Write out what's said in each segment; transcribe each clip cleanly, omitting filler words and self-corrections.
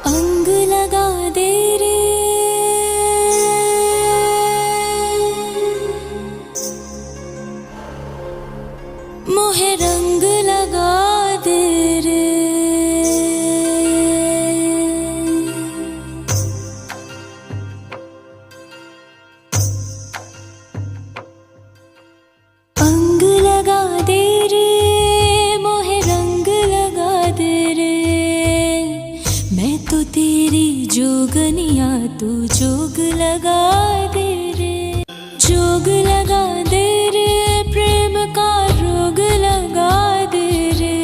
अंग लगा दे रे, मोहे रंग लगा दे रे। अंग लगा दे रे, मोहे रंग लगा दे रे। मैं तो तेरी जोगनिया, तू जोग लगा दे रे। जोग लगा दे रे, प्रेम का रोग लगा दे रे।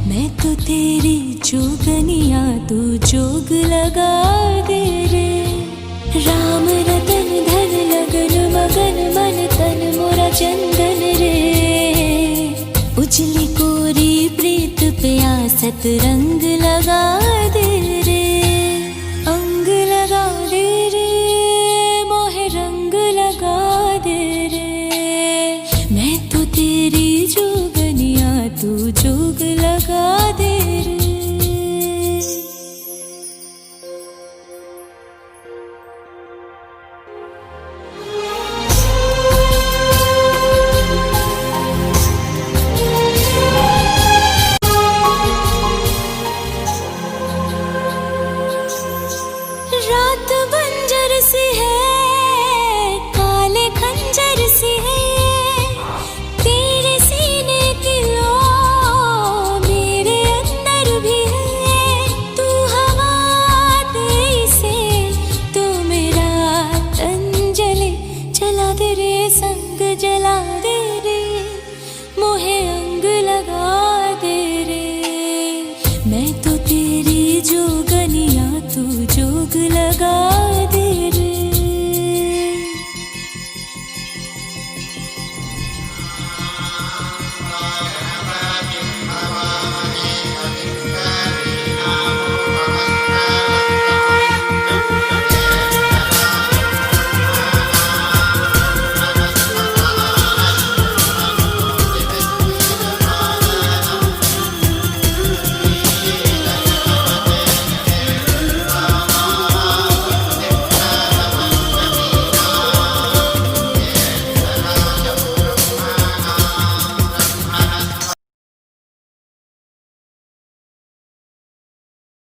मैं तो तेरी जोगनिया, तू जोग लगा दे रे। राम रतन धन लगन मगन, मन तन मोरा चंदन रे। उजली कोरी प्रीत पे आसत रंग लगा दे रे। अंग लगा दे रे, मोहे रंग लगा दे रे। मैं तो तेरी जोगनिया, तू जोग लगा दे रे। रात बंजर सी है, काले खंजर सी है। तेरे सीने की लो मेरे अंदर भी है। तू हवा दे से तो मेरा तन जले। जला दे रे संग जला दे रे, मोहे अंग लगा दे रे। मैं तो तेरी जोगनिया, तू जोग लगा